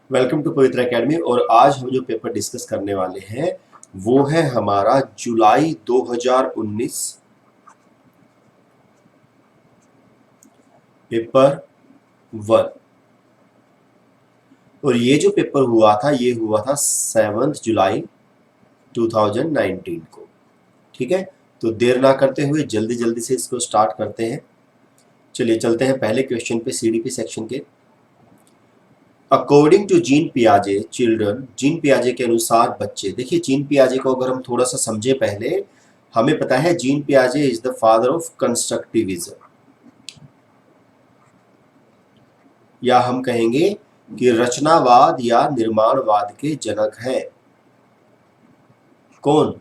Welcome to पवित्र academy. और आज हम जो पेपर डिस्कस करने वाले हैं वो है हमारा जुलाई 2019 पेपर 1। और ये जो पेपर हुआ था ये हुआ था 7 जुलाई 2019 को। ठीक है, तो देर ना करते हुए जल्दी जल्दी से इसको स्टार्ट करते हैं। चलिए चलते हैं पहले क्वेश्चन पे, सीडीपी सेक्शन के। अकॉर्डिंग टू जीन पियाजे चिल्ड्रन, जीन पियाजे के अनुसार बच्चे। देखिए जीन पियाजे को अगर हम थोड़ा सा समझे पहले, हमें पता है जीन पियाजे is the father of constructivism, या हम कहेंगे कि रचनावाद या निर्माणवाद के जनक है। कौन?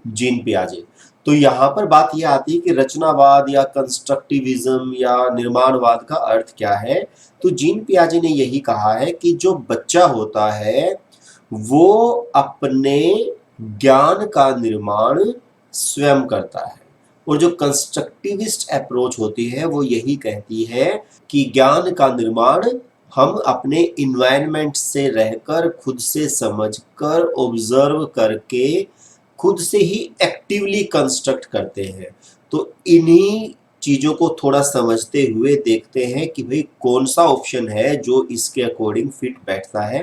जीन पियाजे। तो यहां पर बात यह आती है कि रचनावाद या कंस्ट्रक्टिविज्म या निर्माणवाद का अर्थ क्या है। तो जीन पियाजे ने यही कहा है कि जो बच्चा होता है वो अपने ज्ञान का निर्माण स्वयं करता है, और जो कंस्ट्रक्टिविस्ट अप्रोच होती है वो यही कहती है कि ज्ञान का निर्माण हम अपने इन्वायरमेंट से रहकर, खुद से समझकर, ऑब्जर्व करके, खुद से ही एक्टिवली कंस्ट्रक्ट करते हैं। तो इन्हीं चीजों को थोड़ा समझते हुए देखते हैं कि भाई कौन सा ऑप्शन है जो इसके अकॉर्डिंग फिट बैठता है।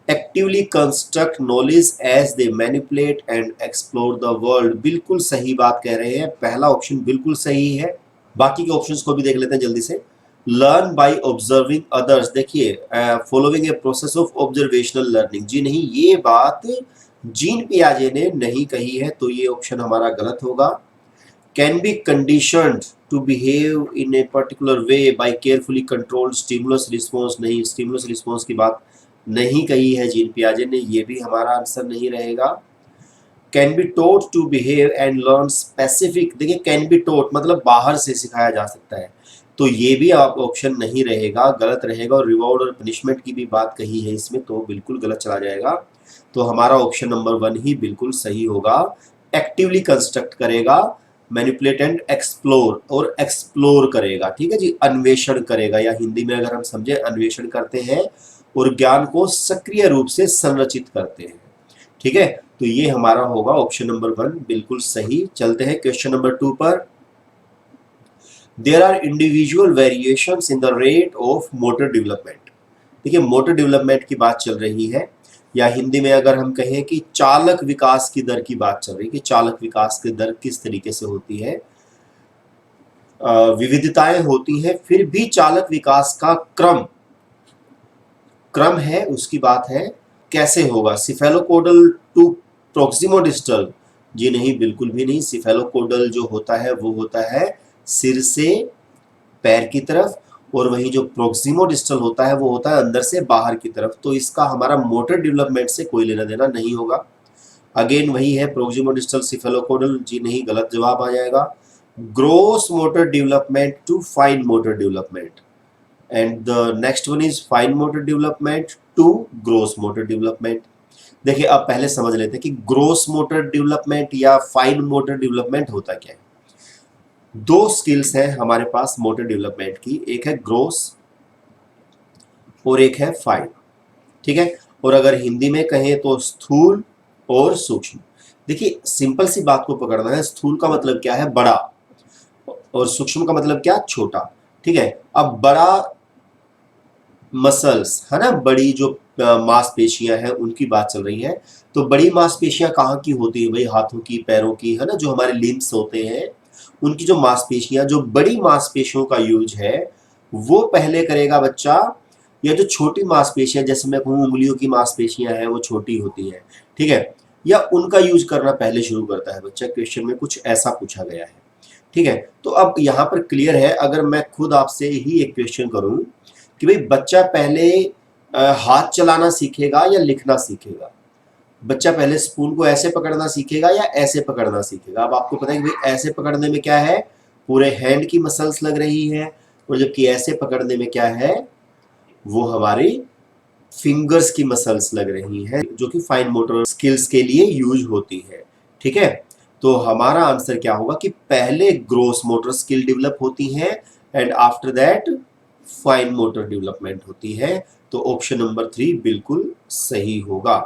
Actively construct knowledge as they manipulate and explore the world, बिल्कुल सही बात कह रहे हैं, पहला ऑप्शन बिल्कुल सही है। बाकी के ऑप्शंस को भी देख लेते हैं जल्दी से। लर्न बाय ऑब्जर्विंग अदर्स, देखिए following a process of observational learning, जी नहीं, ये बात जीन पियाजे ने नहीं कही है, तो ये ऑप्शन हमारा गलत होगा। Can be conditioned to behave in a particular way by carefully controlled stimulus response, नहीं, स्टिमुलस रिस्पॉन्स की बात नहीं कही है जीन पियाजे ने, ये भी हमारा आंसर नहीं रहेगा। Can be taught to behave and learn specific, देखिए कैन बी टोट मतलब बाहर से सिखाया जा सकता है, तो ये भी आप ऑप्शन नहीं रहेगा, गलत रहेगा। और रिवॉर्ड और पनिशमेंट की भी बात कही है इसमें, तो बिल्कुल गलत चला जाएगा। तो हमारा ऑप्शन नंबर 1 ही बिल्कुल सही होगा। एक्टिवली कंस्ट्रक्ट करेगा, मैनिपुलेट एंड एक्सप्लोर, और एक्सप्लोर करेगा, ठीक है जी, अन्वेषण करेगा, या हिंदी में अगर हम समझे अन्वेषण करते हैं और ज्ञान को सक्रिय रूप से संरचित करते हैं। ठीक है, तो ये हमारा होगा ऑप्शन नंबर 1 बिल्कुल सही। चलते हैं क्वेश्चन नंबर 2 पर। There are individual variations in the rate of motor development. देखिए मोटर डेवलपमेंट की बात चल रही है, या हिंदी में अगर हम कहें कि चालक विकास की दर की बात चल रही है कि चालक विकास की दर किस तरीके से होती है। विविधताएं होती हैं, फिर भी चालक विकास का क्रम है, उसकी बात है। कैसे होगा? सिफेलोकोडल टू प्रोक्सिमोडिस्टल, जी नहीं, बिल्कुल भी नहीं। सिफेलोकोडल जो होता है वो होता है सिर से पैर की तरफ, और वही जो प्रोक्सिमोडिस्टल होता है वो होता है अंदर से बाहर की तरफ। तो इसका हमारा मोटर डेवलपमेंट से कोई लेना देना नहीं होगा। अगेन वही है, प्रोक्सिमोडिस्टल सिफेलोकोडल, जी नहीं, गलत जवाब आ जाएगा। Gross motor development to fine motor development, and the next one is fine motor development to gross motor development. देखिए अब पहले समझ लेते हैं कि ग्रोस मोटर डेवलपमेंट या फाइन मोटर डेवलपमेंट होता क्या है। दो स्किल्स हैं हमारे पास मोटर डेवलपमेंट की, एक है ग्रोस और एक है फाइन, ठीक है। और अगर हिंदी में कहें तो स्थूल और सूक्ष्म। देखिए सिंपल सी बात को पकड़ना है, स्थूल का मतलब क्या है? बड़ा, और सूक्ष्म का मतलब क्या? छोटा, ठीक है। अब बड़ा मसल्स है ना, बड़ी जो मांसपेशियां हैं उनकी बात चल रही है। तो बड़ी मांसपेशियां कहाँ की होती है भाई? हाथों की, पैरों की, है ना, जो हमारे लिम्स होते हैं उनकी जो मांसपेशियां, जो बड़ी मांसपेशियों का यूज है वो पहले करेगा बच्चा, या जो छोटी मांसपेशियां, जैसे मैं कहूँ उंगलियों की मांसपेशियां हैं वो छोटी होती हैं, ठीक है, या उनका यूज करना पहले शुरू करता है बच्चा। क्वेश्चन में कुछ ऐसा पूछा गया है, ठीक है। तो अब यहाँ पर क्लियर है, अगर मैं खुद आपसे ही एक क्वेश्चन करूं कि भाई बच्चा पहले हाथ चलाना सीखेगा या लिखना सीखेगा? बच्चा पहले स्पून को ऐसे पकड़ना सीखेगा या ऐसे पकड़ना सीखेगा? अब आपको पता है कि भाई ऐसे पकड़ने में क्या है, पूरे हैंड की मसल्स लग रही है, और जबकि ऐसे पकड़ने में क्या है, वो हमारी फिंगर्स की मसल्स लग रही हैं, जो कि फाइन मोटर स्किल्स के लिए यूज होती है, ठीक है। तो हमारा आंसर क्या होगा कि पहले ग्रोस मोटर स्किल डेवलप होती है and after that fine motor development होती है। तो ऑप्शन नंबर 3 बिल्कुल सही होगा।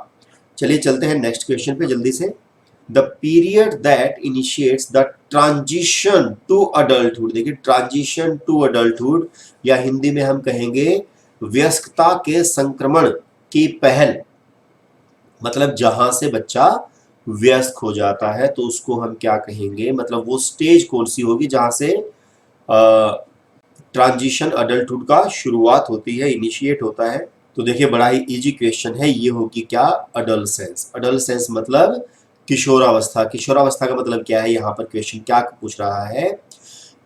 चलिए चलते हैं नेक्स्ट क्वेश्चन पे जल्दी से। The period that initiates the transition to adulthood, देखिए ट्रांजिशन टू अडल्टहुड या हिंदी में हम कहेंगे वयस्कता के संक्रमण की पहल, मतलब जहां से बच्चा वयस्क हो जाता है तो उसको हम क्या कहेंगे, मतलब वो स्टेज कौन सी होगी जहां से ट्रांजिशन अडल्टहुड का शुरुआत होती है, इनिशिएट होता है। तो देखिए बड़ा ही इजी क्वेश्चन है, ये होगी क्या, अडोलसेंस। अडोलसेंस मतलब किशोरावस्था। किशोरावस्था का मतलब क्या है, यहाँ पर क्वेश्चन क्या पूछ रहा है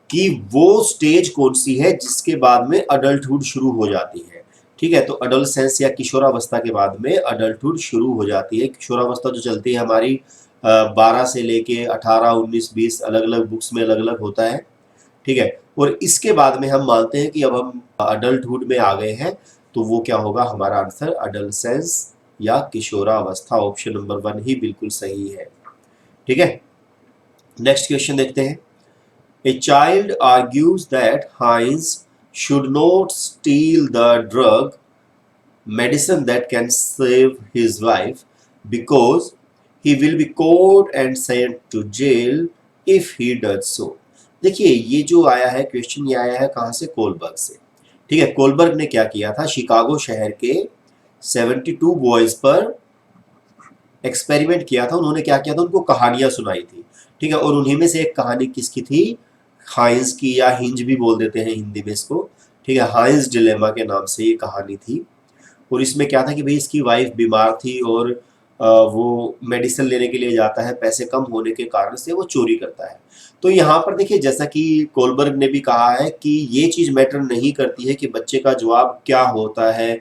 कि वो स्टेज कौन सी है जिसके बाद में अडल्टहुड शुरू हो जाती है। ठीक है, तो अडोलसेंस या किशोरावस्था के बाद में अडल्टहुड शुरू हो जाती है। किशोरावस्था जो चलती है हमारी 12 से लेके 18, 19, 20 अलग अलग बुक्स में अलग अलग होता है। ठीक है, और इसके बाद में हम मानते हैं कि अब हम अडल्टहुड में आ गए हैं, तो वो क्या होगा, हमारा आंसर अडोलसेंस या किशोरावस्था, ऑप्शन नंबर 1 ही बिल्कुल सही है। ठीक है, नेक्स्ट क्वेश्चन देखते हैं। A child argues that Heinz should not steal the drug medicine that can save his life because he will be caught and sent to jail if he does so। देखिए ये जो आया है question, ये आया है कहां से, कोलबर्ग से। ठीक है, कोलबर्ग ने क्या किया था, शिकागो शहर के 72 बॉयज पर एक्सपेरिमेंट किया था। उन्होंने क्या किया था, उनको कहानियां सुनाई थी। ठीक है, और उन्हीं में से एक कहानी किसकी थी, हाइंस की, या हिंज भी बोल देते हैं हिंदी में इसको। ठीक है, हाइंस डिलेमा के नाम से ये कहानी थी। और इसमें क्या था कि भाई इसकी वाइफ बीमार थी और वो मेडिसिन लेने के लिए जाता है, पैसे कम होने के कारण से वो चोरी करता है। तो यहाँ पर देखिए जैसा कि कोलबर्ग ने भी कहा है कि ये चीज मैटर नहीं करती है कि बच्चे का जवाब क्या होता है,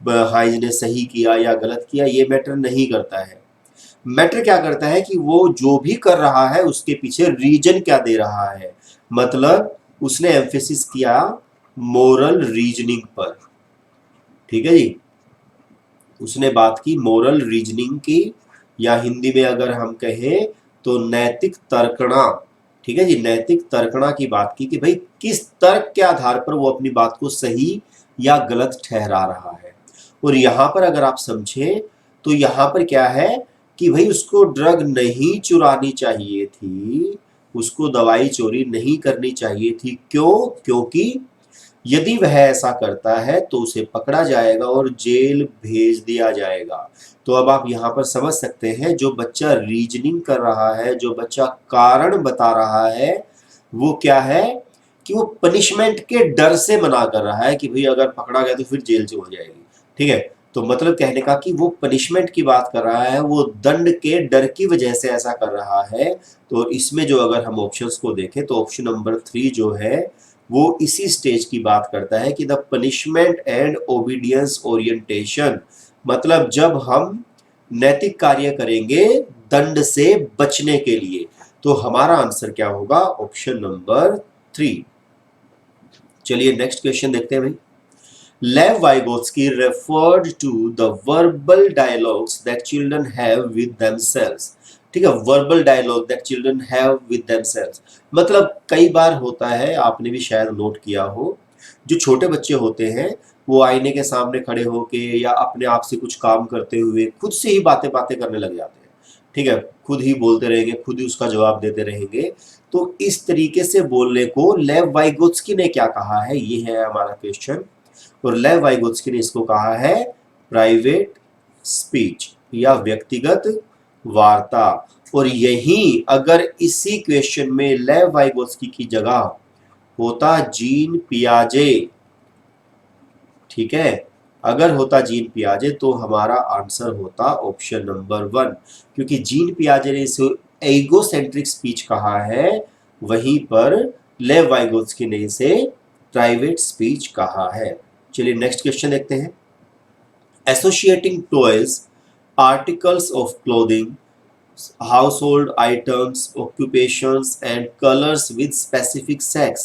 हाइज ने सही किया या गलत किया, ये मैटर नहीं करता है। मैटर क्या करता है कि वो जो भी कर रहा है उसके पीछे रीजन क्या दे रहा है, मतलब उसने एम्फेसिस किया मोरल रीजनिंग पर। ठीक है जी, उसने बात की मोरल रीजनिंग की, या हिंदी में अगर हम कहें तो नैतिक तर्कणा। ठीक है जी, नैतिक तर्कणा की बात की कि भाई किस तर्क के आधार पर वो अपनी बात को सही या गलत ठहरा रहा है। और यहां पर अगर आप समझें तो यहां पर क्या है कि भाई उसको ड्रग नहीं चुरानी चाहिए थी, उसको दवाई चोरी नहीं करनी चाहिए थी। क्यों, क्योंकि यदि वह ऐसा करता है तो उसे पकड़ा जाएगा और जेल भेज दिया जाएगा। तो अब आप यहाँ पर समझ सकते हैं, जो बच्चा रीजनिंग कर रहा है, जो बच्चा कारण बता रहा है, वो क्या है कि वो पनिशमेंट के डर से मना कर रहा है कि भाई अगर पकड़ा गया तो फिर जेल से हो जाएगी। ठीक है, तो मतलब कहने का कि वो पनिशमेंट की बात कर रहा है, वो दंड के डर की वजह से ऐसा कर रहा है। तो इसमें जो अगर हम ऑप्शंस को देखें तो ऑप्शन नंबर 3 जो है वो इसी स्टेज की बात करता है कि the punishment and obedience orientation, मतलब जब हम नैतिक कार्य करेंगे दंड से बचने के लिए। तो हमारा आंसर क्या होगा, ऑप्शन नंबर 3। चलिए नेक्स्ट क्वेश्चन देखते हैं भाई। लेव Vygotsky referred to the verbal dialogues that children have with themselves। ठीक है, verbal dialogue that children have with themselves, मतलब कई बार होता है, आपने भी शायद नोट किया हो, जो छोटे बच्चे होते हैं वो आईने के सामने खड़े होके या अपने आप से कुछ काम करते हुए खुद से ही बातें बातें करने लग जाते हैं। ठीक है, खुद ही बोलते रहेंगे, खुद ही उसका जवाब देते रहेंगे। तो इस तरीके से बोलने को लेव वाइगोत्स्की ने क्या कहा है, ये है हमारा क्वेश्चन। और लेव वाइगोत्स्की ने इसको कहा है प्राइवेट स्पीच या व्यक्तिगत वार्ता। और यही अगर इसी क्वेश्चन में लेव वाइगोत्स्की की जगह होता जीन पियाजे, ठीक है, अगर होता जीन पियाजे तो हमारा आंसर होता ऑप्शन नंबर 1, क्योंकि जीन पियाजे ने इसे एगोसेंट्रिक स्पीच कहा है, वहीं पर लेव वाइगोत्स्की ने इसे प्राइवेट स्पीच कहा है। चलिए नेक्स्ट क्वेश्चन देखते हैं। Associating toys, articles of clothing, household items, occupations and colors with specific sex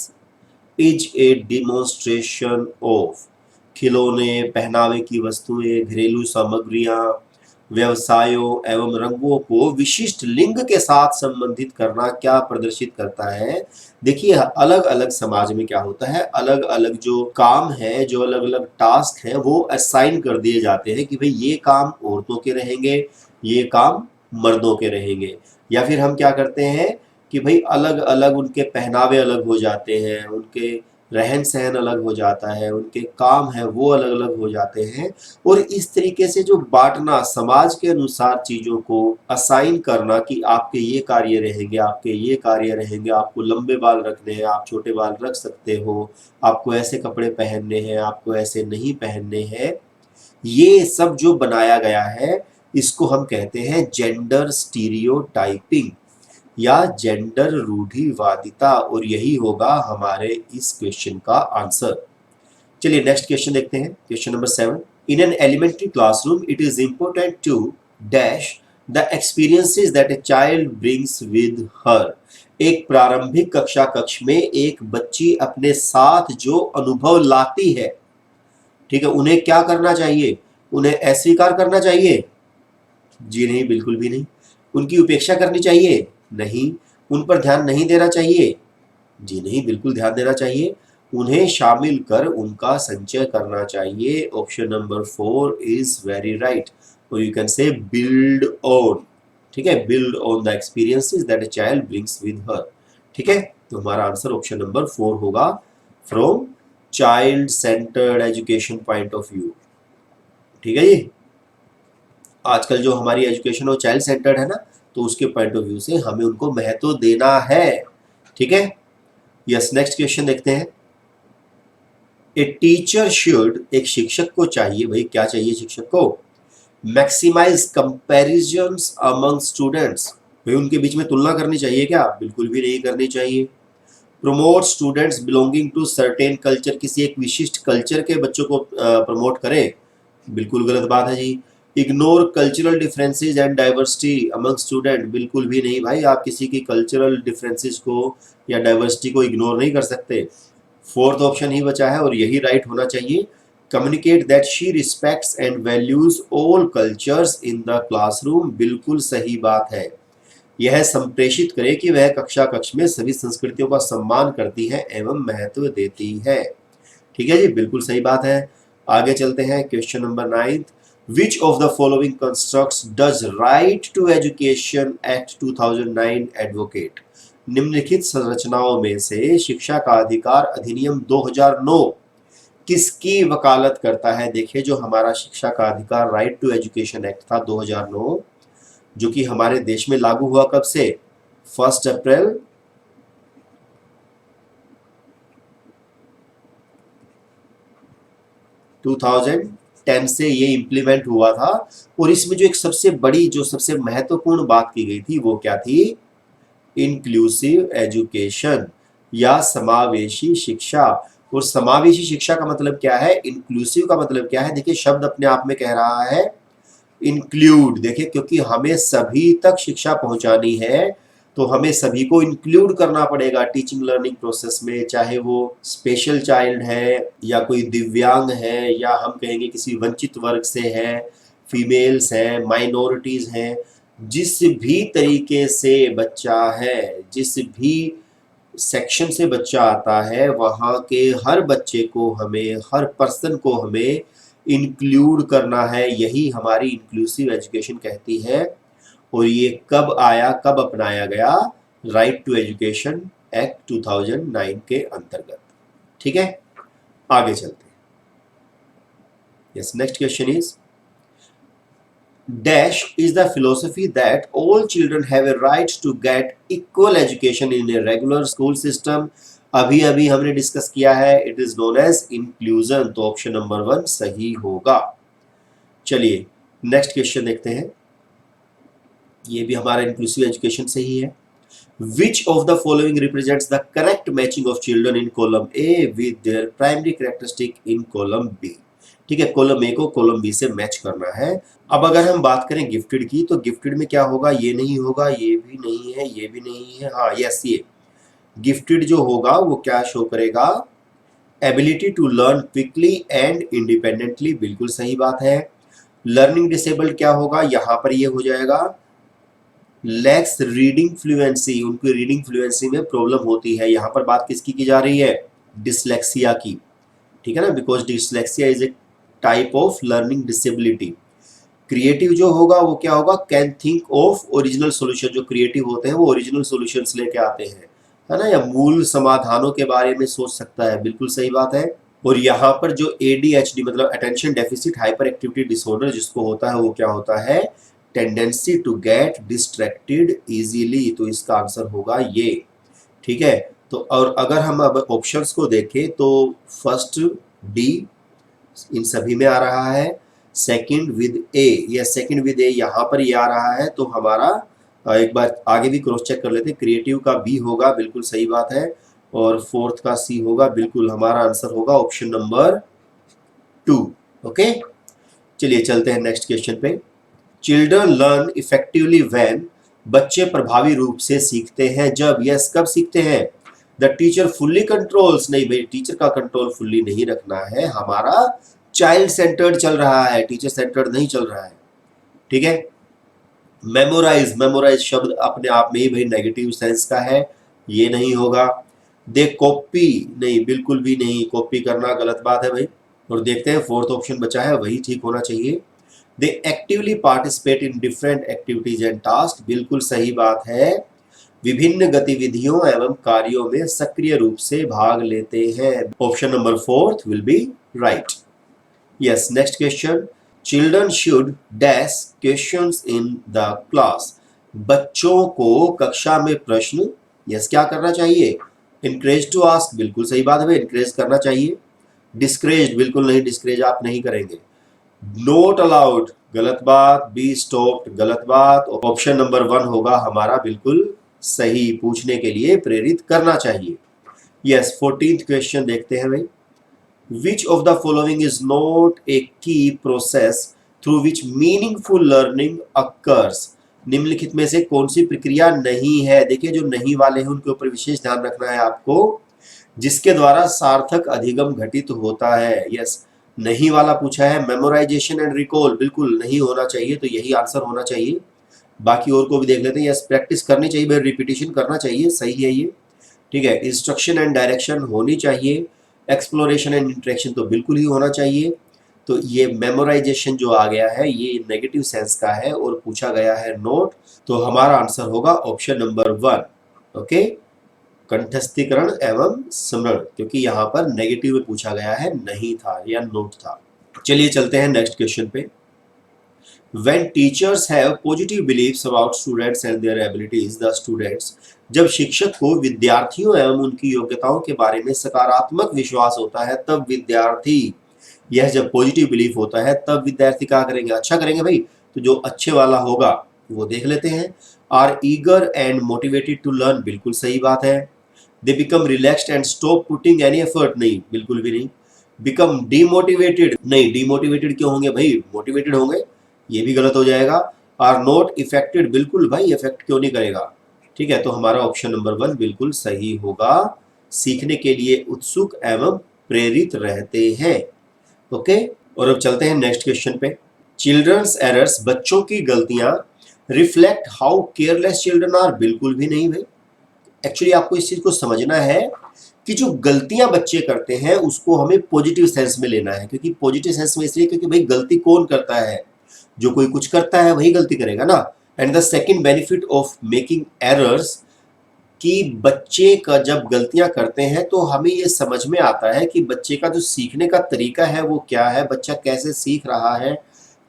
is a demonstration of। खिलौने, पहनावे की वस्तुएं, घरेलू सामग्रियां व्यवसायों एवं रंगों को विशिष्ट लिंग के साथ संबंधित करना क्या प्रदर्शित करता है? देखिए, अलग अलग समाज में क्या होता है, अलग अलग जो काम है, जो अलग अलग टास्क है, वो असाइन कर दिए जाते हैं कि भाई ये काम औरतों के रहेंगे, ये काम मर्दों के रहेंगे। या फिर हम क्या करते हैं कि भाई अलग अलग उनके पहनावे अलग हो जाते हैं, उनके रहन सहन अलग हो जाता है, उनके काम है वो अलग अलग हो जाते हैं। और इस तरीके से जो बांटना, समाज के अनुसार चीजों को असाइन करना कि आपके ये कार्य रहेंगे, आपके ये कार्य रहेंगे, आपको लंबे बाल रखने हैं, आप छोटे बाल रख सकते हो, आपको ऐसे कपड़े पहनने हैं, आपको ऐसे नहीं पहनने हैं, ये सब जो बनाया गया है इसको हम कहते हैं जेंडर स्टीरियोटाइपिंग या जेंडर रूढ़िवादिता। और यही होगा हमारे इस क्वेश्चन का आंसर। चलिए नेक्स्ट क्वेश्चन देखते हैं, question number 7। In an elementary classroom it is important to dash the experiences that a child brings with her. एक प्रारंभिक कक्षा कक्ष में एक बच्ची अपने साथ जो अनुभव लाती है, ठीक है, उन्हें क्या करना चाहिए? उन्हें अस्वीकार करना चाहिए? जी नहीं, बिल्कुल भी नहीं। उनकी उपेक्षा करनी चाहिए? नहीं। उन पर ध्यान नहीं देना चाहिए? जी नहीं, बिल्कुल ध्यान देना चाहिए। उन्हें शामिल कर उनका संचय करना चाहिए। Option number 4 is very right. और you can say build on, ठीक है, build on the experiences that a child brings with her. ठीक है, तो हमारा आंसर ऑप्शन नंबर 4 होगा, from child centred education point of view. ठीक है जी, आजकल जो हमारी एजुकेशन वो चाइल्ड सेंटर्ड है ना, तो उसके पॉइंट ऑफ व्यू से हमें उनको महत्व देना है। ठीक है, यस, नेक्स्ट क्वेश्चन देखते हैं। ए टीचर शुड, एक शिक्षक को चाहिए, भाई क्या चाहिए शिक्षक को? मैक्सिमाइज कंपैरिजंस अमंग स्टूडेंट्स, भाई उनके बीच में तुलना करनी चाहिए क्या? बिल्कुल भी नहीं करनी चाहिए। Promote students belonging to certain culture, किसी एक विशिष्ट कल्चर के बच्चों को प्रमोट करें? बिल्कुल गलत बात है जी। Ignore cultural differences and diversity among student, बिल्कुल भी नहीं भाई, आप किसी की कल्चरल डिफरेंसेस को या डाइवर्सिटी को इग्नोर नहीं कर सकते। फोर्थ ऑप्शन ही बचा है और यही राइट होना चाहिए। Communicate that she respects and values all cultures in the classroom, बिल्कुल सही बात है। यह संप्रेषित करे कि वह कक्षा कक्ष में सभी संस्कृतियों का सम्मान करती है एवं महत्व देती है। ठीक है जी, बिल्कुल सही बात है। आगे चलते हैं, question number 9। Which of the following constructs does right to education act 2009 advocate? निम्नलिखित संरचनाओं में से शिक्षा का अधिकार अधिनियम 2009 किसकी वकालत करता है? देखिए, जो हमारा शिक्षा का अधिकार राइट टू एजुकेशन एक्ट था 2009, जो कि हमारे देश में लागू हुआ कब से? 1 अप्रैल 2010 से ये इम्प्लीमेंट हुआ था। और इसमें जो एक सबसे बड़ी, जो सबसे महत्वपूर्ण बात की गई थी वो क्या थी? इंक्लूसिव एजुकेशन या समावेशी शिक्षा। और समावेशी शिक्षा का मतलब क्या है, इंक्लूसिव का मतलब क्या है? देखिए, शब्द अपने आप में कह रहा है इंक्लूड। देखिए, क्योंकि हमें सभी तक शिक्षा पहुंचानी है तो हमें सभी को इंक्लूड करना पड़ेगा टीचिंग लर्निंग प्रोसेस में, चाहे वो स्पेशल चाइल्ड है या कोई दिव्यांग है या हम कहेंगे किसी वंचित वर्ग से है, फीमेल्स हैं, माइनॉरिटीज हैं। जिस भी तरीके से बच्चा है, जिस भी सेक्शन से बच्चा आता है, वहाँ के हर बच्चे को हमें, हर पर्सन को हमें इंक्लूड करना है। यही हमारी इंक्लूसिव एजुकेशन कहती है। और ये कब आया, कब अपनाया गया? राइट टू एजुकेशन एक्ट 2009 के अंतर्गत। ठीक है, आगे चलते हैं। Yes, next question is dash is the philosophy that all children have a right to get equal education in a regular school system। अभी अभी हमने डिस्कस किया है, it is known as inclusion. तो ऑप्शन नंबर 1 सही होगा। चलिए next question देखते हैं, ये भी हमारा इंक्लूसिव एजुकेशन से ही है। Which of the following represents the correct matching of children in column A with their primary characteristic in column B? ठीक है, कॉलम ए को कॉलम बी से मैच करना है। अब अगर हम बात करें गिफ्टेड की, तो गिफ्टेड में क्या होगा? ये नहीं होगा, ये भी नहीं है, ये भी नहीं है। हाँ यस, ये गिफ्टेड जो होगा वो क्या शो करेगा? Ability to learn quickly and independently, बिल्कुल सही बात है। लर्निंग डिसेबल्ड क्या होगा, यहां पर ये हो जाएगा लैक्स रीडिंग फ्लुएंसी, उनकी रीडिंग फ्लुएंसी में प्रॉब्लम होती है। यहां पर बात किसकी की जा रही है, डिसलेक्सिया की, ठीक है ना, because dyslexia is a type of learning disability. Creative जो होगा वो क्या होगा, can think of original solution, जो क्रिएटिव होते हैं वो ओरिजिनल सॉल्यूशंस लेके आते हैं, है ना, या मूल समाधानों के बारे में सोच सकता है, बिल्कुल सही बात है। और यहाँ पर जो ADHD मतलब attention deficit hyperactivity disorder जिसको होता है वो क्या होता है, tendency to get distracted easily, तो इसका आंसर होगा ये, ठीक है। तो और अगर हम अब ऑप्शंस को देखें तो फर्स्ट डी इन सभी में आ रहा है, सेकंड विद ए, या सेकंड विद ए यहाँ पर ये आ रहा है, तो हमारा एक बार आगे भी क्रॉस चेक कर लेते हैं, क्रिएटिव का बी होगा, बिल्कुल सही बात है, और फोर्थ का सी होगा, बिल्कुल हमारा आंसर होगा ऑप्शन नंबर 2। ओके, चलिए चलते हैं नेक्स्ट क्वेश्चन पे। चिल्ड्रन लर्न इफेक्टिवली व्हेन, बच्चे प्रभावी रूप से सीखते हैं जब, यस कब सीखते हैं, द टीचर फुल्ली कंट्रोल्स, नहीं भाई टीचर का कंट्रोल फुल्ली नहीं रखना है, हमारा चाइल्ड सेंटर्ड चल रहा है, टीचर सेंटर्ड नहीं चल रहा है, ठीक है। मेमोराइज, मेमोराइज शब्द अपने आप में ही भाई नेगेटिव सेंस का है, ये नहीं होगा। दे कॉपी, नहीं बिल्कुल भी नहीं, कॉपी करना गलत बात है भाई। और देखते हैं फोर्थ ऑप्शन बचा है वही ठीक होना चाहिए। They actively participate in different activities and task, बिल्कुल सही बात है, विभिन्न गतिविधियों एवं कार्यों में सक्रिय रूप से भाग लेते हैं, option number fourth will be right. Yes, next question, children should dash questions in the class, बच्चों को कक्षा में प्रश्न, यस क्या करना चाहिए, इनकरेज टू आस्क, बिल्कुल सही बात है, इनकरेज करना चाहिए। डिस्करेज, बिल्कुल नहीं, डिस्करेज आप नहीं करेंगे। नोट अलाउड, गलत बात। बी स्टॉप्ड, गलत बात। ऑप्शन नंबर 1 होगा हमारा बिल्कुल सही, पूछने के लिए प्रेरित करना चाहिए। यस, 14th क्वेश्चन देखते हैं भाई। Which of the following is not a key process through which meaningful learning occurs, निम्नलिखित में से कौन सी प्रक्रिया नहीं है, देखिए जो नहीं वाले हैं उनके ऊपर विशेष ध्यान रखना है आपको, जिसके द्वारा सार्थक अधिगम घटित होता है। यस, नहीं वाला पूछा है, मेमोराइजेशन एंड रिकॉल, बिल्कुल नहीं होना चाहिए, तो यही आंसर होना चाहिए। बाकी और को भी देख लेते हैं। यस, प्रैक्टिस करनी चाहिए भाई, रिपीटिशन करना चाहिए, सही है ये, ठीक है। इंस्ट्रक्शन एंड डायरेक्शन होनी चाहिए, एक्सप्लोरेशन एंड इंटरेक्शन तो बिल्कुल ही होना चाहिए। तो ये मेमोराइजेशन जो आ गया है ये नेगेटिव सेंस का है और पूछा गया है नोट, तो हमारा आंसर होगा ऑप्शन नंबर 1। ओके, कंठस्थीकरण एवं स्मरण, क्योंकि यहाँ पर नेगेटिव में पूछा गया है, नहीं था या नोट था। चलिए चलते हैं नेक्स्ट क्वेश्चन पे। When teachers have positive beliefs about students and their abilities, the students, जब शिक्षक को विद्यार्थियों एवं उनकी योग्यताओं के बारे में सकारात्मक विश्वास होता है तब विद्यार्थी, यह जब पॉजिटिव बिलीफ होता है तब विद्यार्थी क्या करेंगे, अच्छा करेंगे भाई। तो जो अच्छे वाला होगा वो देख लेते हैं। Are eager and motivated to learn, बिल्कुल सही बात है। They become relaxed and stop putting any effort, नहीं बिल्कुल भी नहीं। बिकम डीमोटिवेटेड, नहीं डीमोटिवेटेड क्यों होंगे भाई, मोटिवेटेड होंगे, ये भी गलत हो जाएगा। आर नॉट इफेक्टेड, बिल्कुल भाई इफेक्ट क्यों नहीं करेगा, ठीक है। तो हमारा ऑप्शन नंबर 1 बिल्कुल सही होगा, सीखने के लिए उत्सुक एवं प्रेरित रहते हैं। ओके, और अब चलते हैं नेक्स्ट क्वेश्चन पे। चिल्ड्रंस एरर्स, बच्चों की गलतियां, reflect how careless children are, बिल्कुल भी नहीं भाई। एक्चुअली आपको इस चीज को समझना है कि जो गलतियां बच्चे करते हैं उसको हमें पॉजिटिव सेंस में लेना है, क्योंकि पॉजिटिव सेंस में इसलिए क्योंकि भाई गलती कौन करता है, जो कोई कुछ करता है वही गलती करेगा ना। And the second benefit of making errors, कि बच्चे का जब गलतियां करते हैं तो हमें ये समझ में आता है कि बच्चे का जो सीखने का तरीका है वो क्या है, बच्चा कैसे सीख रहा है,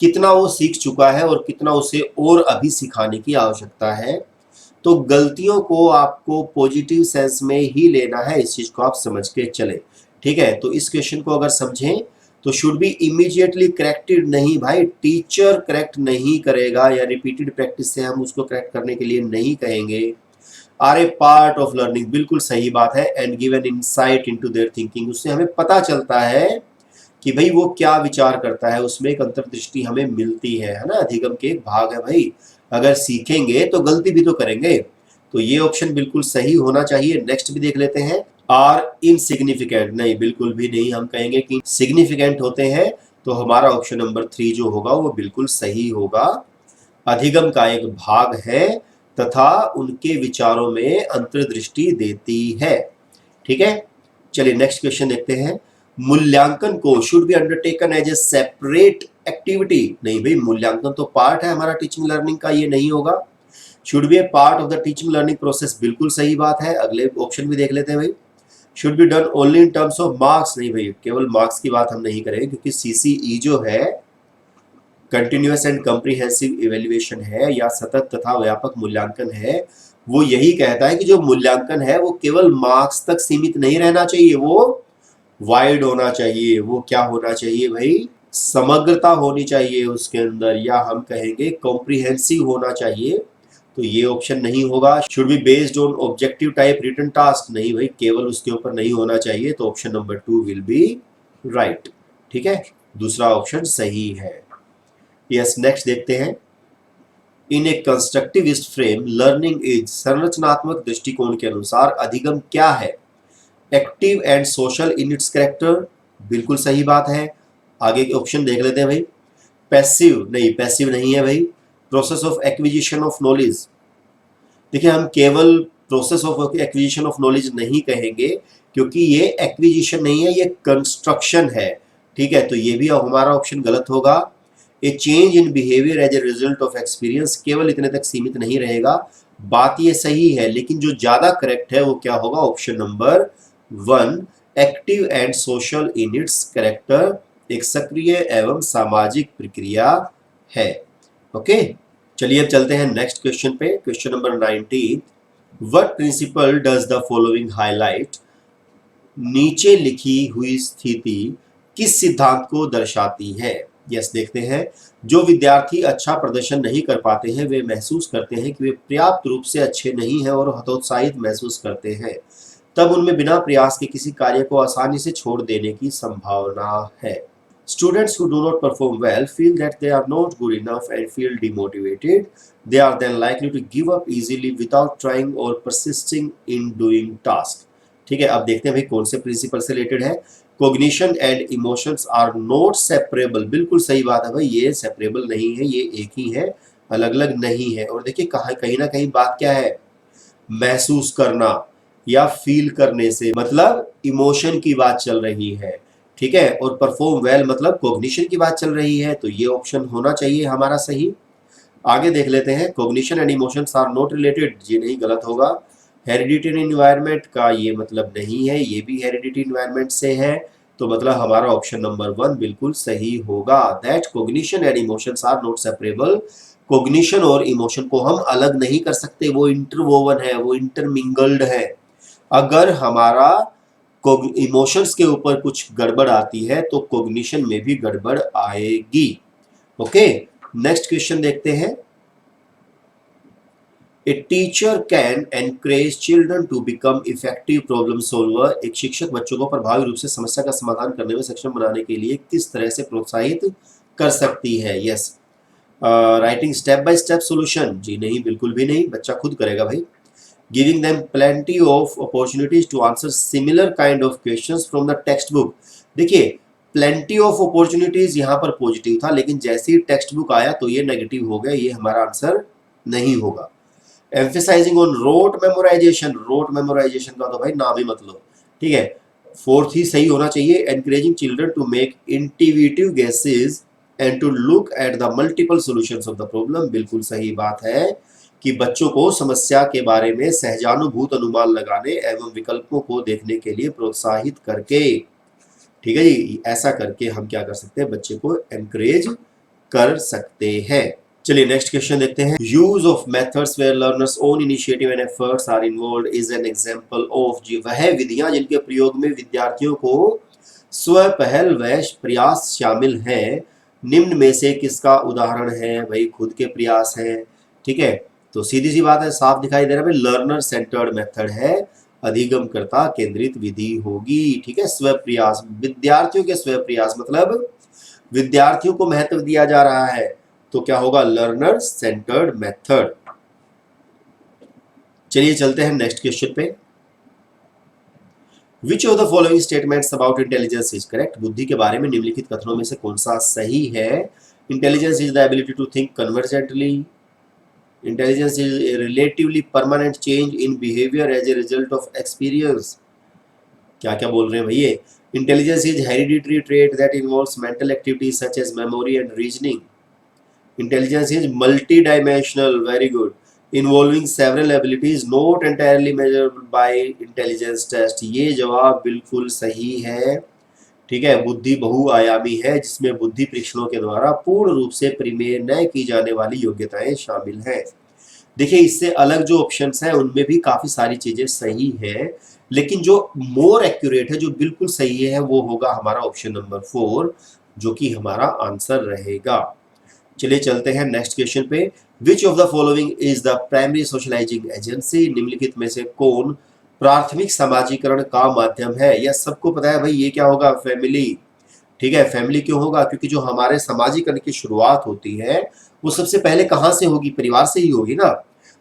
कितना वो सीख चुका है और कितना उसे और अभी सिखाने की आवश्यकता है। तो गलतियों को आपको पॉजिटिव सेंस में ही लेना है, इस चीज को आप समझ के चले, ठीक है। तो इस क्वेश्चन को अगर समझें तो शुड बी इमीडिएटली करेक्टेड, नहीं भाई, टीचर करेक्ट नहीं करेगा या रिपीटेड प्रैक्टिस से हम उसको करेक्ट करने के लिए नहीं कहेंगे। Are a part of learning, बिल्कुल सही बात है। And give an insight into their thinking, उससे हमें पता चलता है कि भाई वो क्या विचार करता है, उसमें एक अंतर्दृष्टि हमें मिलती है ना, अधिगम के एक भाग है भाई। अगर सीखेंगे तो गलती भी तो करेंगे, तो ये ऑप्शन बिल्कुल सही होना चाहिए। नेक्स्ट भी देख लेते हैं। आर इनसिग्निफिकेंट, नहीं बिल्कुल भी नहीं, हम कहेंगे कि सिग्निफिकेंट होते हैं, तो हमारा ऑप्शन नंबर 3 जो होगा वो बिल्कुल सही होगा। अधिगम का एक भाग है तथा उनके विचारों में अंतर्दृष्टि देती है। ठीक है, चलिए नेक्स्ट क्वेश्चन देखते हैं। मूल्यांकन को should be undertaken as a separate activity. नहीं भाई, मूल्यांकन तो पार्ट है हमारा टीचिंग लर्निंग का, ये नहीं होगा। Should B A part of the teaching learning process, बिल्कुल सही बात है। अगले ऑप्शन भी देख लेते हैं भाई। Should be done only in terms of marks, नहीं भाई, केवल मार्क्स की बात हम नहीं करेंगे, क्योंकि सीसीई जो है कंटिन्यूअस एंड कॉम्प्रिहेंसिव इवेल्युएशन है या सतत तथा व्यापक मूल्यांकन है, वो यही कहता है कि जो मूल्यांकन है वो केवल मार्क्स तक सीमित नहीं रहना चाहिए, वो वाइड होना चाहिए। वो क्या होना चाहिए भाई, समग्रता होनी चाहिए उसके अंदर, या हम कहेंगे कॉम्प्रिहेंसिव होना चाहिए। तो ये ऑप्शन नहीं होगा। Should be based on objective type written task, नहीं भाई, केवल उसके ऊपर नहीं होना चाहिए। तो option number 2 will be right. ठीक है, दूसरा ऑप्शन सही है। यस, नेक्स्ट देखते हैं। इन ए कंस्ट्रक्टिविस्ट फ्रेम लर्निंग इज, संरचनात्मक दृष्टिकोण के अनुसार अधिगम क्या है? Active and social in its character, बिल्कुल सही बात है। आगे के ऑप्शन देख लेते हैं भाई। पैसिव, नहीं, पैसिव नहीं है भाई। Process of acquisition of knowledge, देखिए हम केवल process of acquisition of knowledge नहीं कहेंगे, क्योंकि ये एक्विजिशन नहीं है, ये कंस्ट्रक्शन है। ठीक है, तो ये भी हमारा ऑप्शन गलत होगा। A change in behaviour as a result of experience, केवल इतने तक सीमित नहीं रहेगा। बात ये सही है, लेकिन जो ज्यादा करेक्ट है वो क्या होगा, option number 1, active and social in its character, एक सक्रिय एवं सामाजिक प्रक्रिया है। ओके, चलिए अब चलते हैं नेक्स्ट क्वेश्चन पे। Question number 19, what principle does the following highlight? नीचे लिखी हुई स्थिति किस सिद्धांत को दर्शाती है? यस, देखते हैं। जो विद्यार्थी अच्छा प्रदर्शन नहीं कर पाते हैं वे महसूस करते हैं कि वे पर्याप्त रूप से अच्छे नहीं हैं और हतोत्साहित महसूस करते हैं। तब उनमें बिना प्रयास के किसी कार्य को आसानी से छोड़ देने की संभावना है। Students who do not perform well feel that they are not good enough and feel demotivated. They are then likely to give up easily without trying or persisting in doing task. ठीक है, अब देखते हैं भाई कौन से principal से related है। Cognition and emotions are not separable, बिल्कुल सही बात है भाई, ये सेपरेबल नहीं है, ये एक ही है, अलग अलग नहीं है। और देखिए कहीं ना कहीं बात क्या है, महसूस करना या फील करने से मतलब इमोशन की बात चल रही है। ठीक है, और परफॉर्म वेल मतलब कॉग्निशन की बात चल रही है, तो ये ऑप्शन होना चाहिए हमारा सही। आगे देख लेते हैं। Cognition and emotions are not related, ये नहीं, गलत होगा। हेरिडिटरी एनवायरनमेंट का ये मतलब नहीं है, ये भी हेरिडिटरी एनवायरनमेंट से है, तो मतलब हमारा ऑप्शन नंबर 1 बिल्कुल सही होगा। That cognition and emotions are not separable, cognition और इमोशन को हम अलग नहीं कर सकते, वो इंटरवोवन है, वो इंटरमिंगल्ड है। अगर हमारा इमोशंस के ऊपर कुछ गड़बड़ आती है तो कॉग्निशन में भी गड़बड़ आएगी। ओके, नेक्स्ट क्वेश्चन देखते हैं। A teacher can encourage children to become effective problem solver, एक शिक्षक बच्चों को प्रभावी रूप से समस्या का समाधान करने में सक्षम बनाने के लिए किस तरह से प्रोत्साहित कर सकती है? Yes, writing step by step solution, जी नहीं, बिल्कुल भी नहीं, बच्चा खुद करेगा भाई। Giving them plenty of opportunities to answer similar kind of questions from the textbook, देखिए plenty of opportunities यहाँ पर पॉजिटिव था, लेकिन जैसे ही टेक्स्ट बुक आया तो ये नेगेटिव हो गया, ये हमारा आंसर नहीं होगा। Emphasizing on rote memorization, rote memorization का तो भाई नाम ही मत लो। ठीक है, 4th ही सही होना चाहिए। Encouraging children to make intuitive guesses and to look at the multiple solutions of the problem, बिल्कुल सही बात है कि बच्चों को समस्या के बारे में सहजानुभूत अनुमान लगाने एवं विकल्पों को देखने के लिए प्रोत्साहित करके, ठीक है जी, ऐसा करके हम क्या कर सकते हैं, बच्चे को एनकरेज कर सकते हैं। चलिए नेक्स्ट क्वेश्चन देखते हैं। Use of methods where learners own initiative and efforts are involved is an example of, जी वह विधियां जिनके प्रयोग में विद्यार्थियों को स्व पहल व प्रयास शामिल हैं, निम्न में से किसका उदाहरण है? भाई खुद के प्रयास हैं। ठीक है, तो सीधी सी बात है, साफ दिखाई दे रहा है, लर्नर सेंटर्ड मेथड है, अधिगमकर्ता केंद्रित विधि होगी। ठीक है, स्व प्रयास, विद्यार्थियों के स्व प्रयास मतलब विद्यार्थियों को महत्व दिया जा रहा है, तो क्या होगा, लर्नर सेंटर्ड मेथड। चलिए चलते हैं नेक्स्ट क्वेश्चन पे। Which of the following statements about intelligence is correct? बुद्धि के बारे में निम्नलिखित कथनों में से कौन सा सही है? Intelligence is the ability to think convergently, intelligence is a relatively permanent change in behaviour as a result of experience. क्या क्या बोल रहे हैं भैया? Intelligence is hereditary trait that involves mental activities such as memory and reasoning. Intelligence is multi dimensional, very good, involving several abilities not entirely measurable by intelligence test. ये जवाब बिल्कुल सही है। ठीक है, बुद्धि बहुआयामी है जिसमें बुद्धि परीक्षणों के द्वारा पूर्ण रूप से परिमेय न की जाने वाली योग्यताएं शामिल हैं। देखिए, इससे अलग जो ऑप्शंस हैं उनमें भी काफी सारी चीजें सही हैं, लेकिन जो मोर एक्यूरेट है, जो बिल्कुल सही है, वो होगा हमारा ऑप्शन नंबर 4, जो कि हमारा आंसर रहेगा। चलिए चलते हैं नेक्स्ट क्वेश्चन पे। Which of the following is the primary socializing agency? निम्नलिखित में से कौन प्राथमिक समाजीकरण का माध्यम है? यह सबको पता है भाई, ये क्या होगा? फैमिली। ठीक है, फैमिली क्यों होगा? क्योंकि जो हमारे समाजीकरण की शुरुआत होती है वो सबसे पहले कहां से होगी? परिवार से ही होगी ना।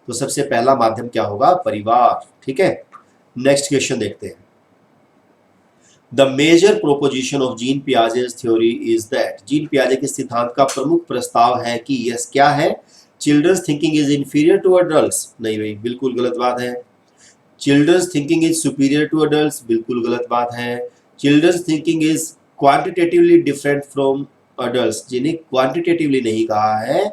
तो सबसे पहला माध्यम क्या होगा? परिवार। ठीक है, नेक्स्ट क्वेश्चन देखते हैं। The major proposition of Jean Piaget's theory is that. Jean पियाजे के सिद्धांत का प्रमुख प्रस्ताव है कि यस क्या है? Children's thinking is inferior to adults. नहीं भाई, बिल्कुल गलत बात है। Children's thinking is superior to adults. बिल्कुल गलत बात है। Children's thinking is quantitatively different from adults. जिन्हें क्वांटिटेटिवली नहीं कहा है,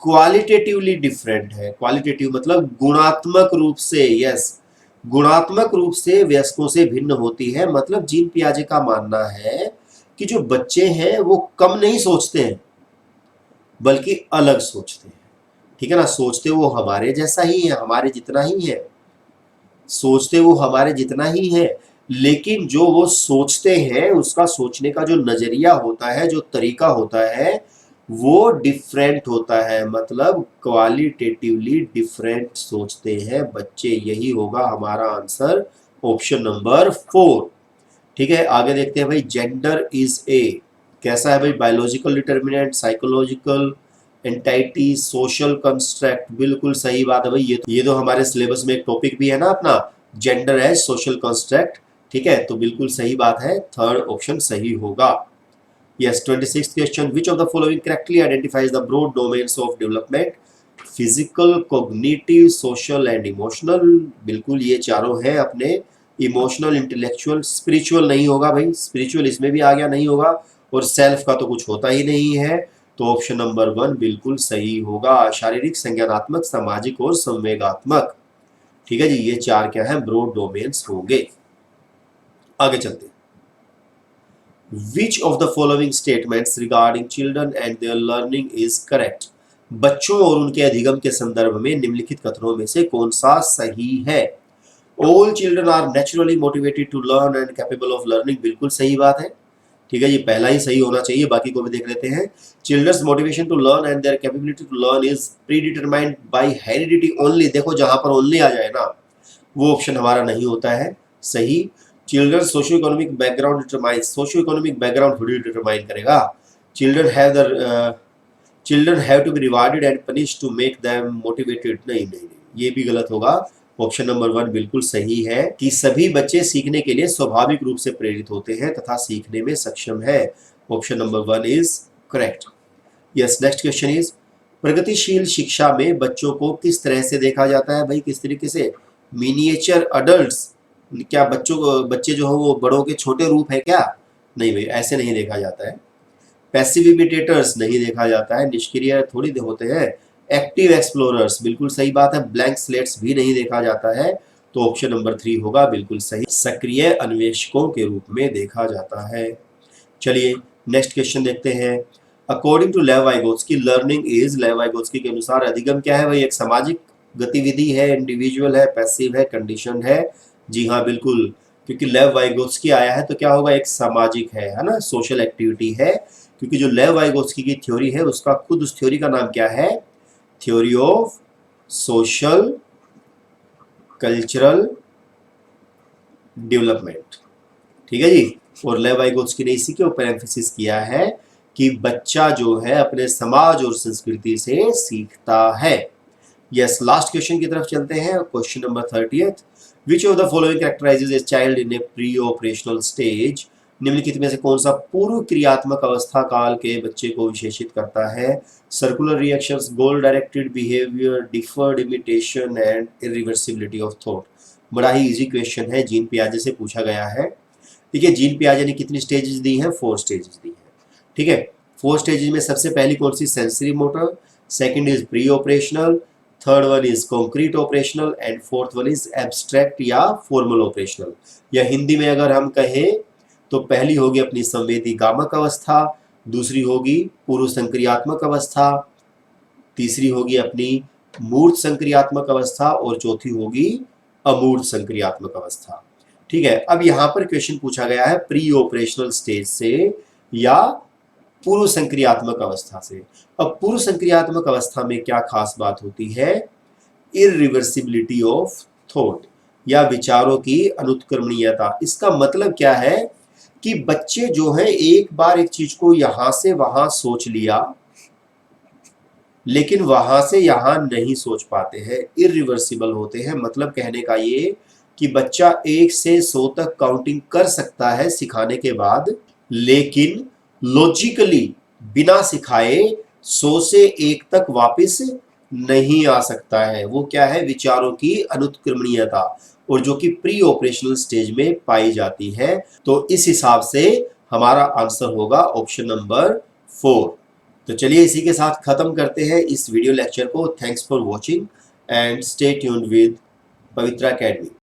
क्वालिटेटिवली डिफरेंट है। क्वालिटेटिव मतलब गुणात्मक रूप से, यस, गुणात्मक रूप से वयस्कों से भिन्न होती है। मतलब जीन पियाजे का मानना है कि जो बच्चे हैं वो कम नहीं सोचते हैं, बल्कि अलग सोचते हैं। ठीक है ना, सोचते वो हमारे जैसा ही है, हमारे जितना ही है, सोचते वो हमारे जितना ही है, लेकिन जो वो सोचते हैं उसका सोचने का जो नजरिया होता है, जो तरीका होता है, वो डिफरेंट होता है। मतलब क्वालिटेटिवली डिफरेंट सोचते हैं बच्चे। यही होगा हमारा आंसर, ऑप्शन नंबर 4। ठीक है, आगे देखते हैं भाई। जेंडर इज ए कैसा है भाई? Biological determinant, psychological entity, social construct. बिल्कुल सही बात है भाई। ये तो हमारे सिलेबस में एक टॉपिक भी है ना अपना, जेंडर एज सोशल कंस्ट्रक्ट। ठीक है, तो बिल्कुल सही बात है, थर्ड ऑप्शन सही होगा। Yes, 26th question. Which of the following correctly identifies the broad domains of development? Physical, cognitive, social and emotional. बिल्कुल ये चारों हैं अपने। इमोशनल, इंटेलेक्चुअल, स्पिरिचुअल नहीं होगा भाई, स्पिरिचुअल इसमें भी आ गया, नहीं होगा। और सेल्फ का तो कुछ होता ही नहीं है। तो ऑप्शन नंबर 1 बिल्कुल सही होगा। शारीरिक, संज्ञानात्मक, सामाजिक और संवेगात्मक। ठीक है जी, ये चार क्या है? ब्रॉड डोमेन्स होंगे। आगे चलते हैं। Which of the following statements regarding children and their learning is correct? बच्चों और उनके अधिगम के संदर्भ में निम्नलिखित कथनों में से कौन सा सही है? All children are naturally motivated to learn and capable of learning. बिल्कुल सही बात है। ठीक है, ये पहला ही सही होना चाहिए, बाकी को भी देख लेते हैं। Children's motivation to learn and their capability to learn is predetermined by heredity only. देखो, जहां पर only आ जाए ना, वो ऑप्शन हमारा नहीं होता है सही। Children socio economic background determine, socio economic background थोड़ी डिटरमाइन करेगा। Children have to be rewarded and punish to make them motivated. नहीं नहीं नहीं, ये भी गलत होगा। ऑप्शन नंबर 1 बिल्कुल सही है कि सभी बच्चे सीखने के लिए स्वाभाविक रूप से प्रेरित होते हैं तथा सीखने में सक्षम है। Option number 1 is correct. Yes, next question is प्रगतिशील शिक्षा में बच्चों को किस तरह से देखा जाता है भाई? किस तरीके से? Miniature adults. क्या बच्चे जो है वो बड़ों के छोटे रूप है क्या? नहीं भाई, ऐसे नहीं देखा जाता है। पैसिव इमिटेटर्स नहीं देखा जाता है, निष्क्रिय थोड़ी होते हैं। एक्टिव एक्सप्लोरर्स, बिल्कुल सही बात है। ब्लैंक स्लेट्स भी नहीं देखा जाता है। तो ऑप्शन नंबर 3 होगा बिल्कुल सही, सक्रिय अन्वेषकों के रूप में देखा जाता है। चलिए नेक्स्ट क्वेश्चन देखते हैं। According to Lev Vygotsky, learning is, Lev Vygotsky के अनुसार अधिगम क्या है भाई? एक सामाजिक गतिविधि है, इंडिविजुअल है, पैसिव है, कंडीशन है। जी हाँ बिल्कुल, क्योंकि लेव वाइगोत्स्की आया है तो क्या होगा? एक सामाजिक है ना, सोशल एक्टिविटी है। क्योंकि जो लेव वाइगोत्स्की की थ्योरी है उसका खुद उस थ्योरी का नाम क्या है? Theory of social cultural development. ठीक है जी, और लेव वाइगोत्स्की ने इसी के ऊपर एम्फेसिस किया है कि बच्चा जो है अपने समाज और संस्कृति से सीखता है। यस, लास्ट क्वेश्चन की तरफ चलते हैं, question number 30th। Which of the following कैरेक्टराइजेज a child in A pre operational stage, निम्नलिखित में से कौन सा पूर्व क्रियात्मक अवस्था काल के बच्चे को विशेषित करता है? Circular reactions, goal directed behaviour, deferred imitation and irreversibility of thought. बड़ा ही इजी क्वेश्चन है, जीन पियाजे से पूछा गया है। देखिए जीन पियाजे ने कितनी स्टेजेस दी हैं? 4 स्टेजेस दी हैं। ठीक है, 4 स्टेजेस में सबसे पहली कौन सी? Sensory motor, second is pre operational, third one is concrete operational and fourth one is abstract या फॉर्मल ऑपरेशनल। या हिंदी में अगर हम कहें तो पहली होगी अपनी संवेदी गामक अवस्था, दूसरी होगी पूर्व संक्रियात्मक अवस्था, तीसरी होगी अपनी मूर्त संक्रियात्मक अवस्था और चौथी होगी अमूर्त संक्रियात्मक अवस्था। ठीक है, अब यहां पर क्वेश्चन पूछा गया है प्री ऑपरेशनल स्टेज से या पूर्व संक्रियात्मक अवस्था से। अब पूर्व संक्रियात्मक अवस्था में क्या खास बात होती है? इरिवर्सिबिलिटी ऑफ थॉट या विचारों की अनुत्क्रमणीयता। इसका मतलब क्या है कि बच्चे जो है एक बार एक चीज को यहां से वहां सोच लिया लेकिन वहां से यहां नहीं सोच पाते हैं, इरिवर्सिबल होते हैं। मतलब कहने का ये कि बच्चा 1 से 100 तक काउंटिंग कर सकता है सिखाने के बाद, लेकिन लॉजिकली बिना सिखाए 100 से 1 तक वापस नहीं आ सकता है। वो क्या है? विचारों की अनुत्क्रमणीयता, और जो कि प्री ऑपरेशनल स्टेज में पाई जाती है। तो इस हिसाब से हमारा आंसर होगा ऑप्शन नंबर 4। तो चलिए इसी के साथ खत्म करते हैं इस वीडियो लेक्चर को। Thanks for watching and stay tuned with Pavitra academy.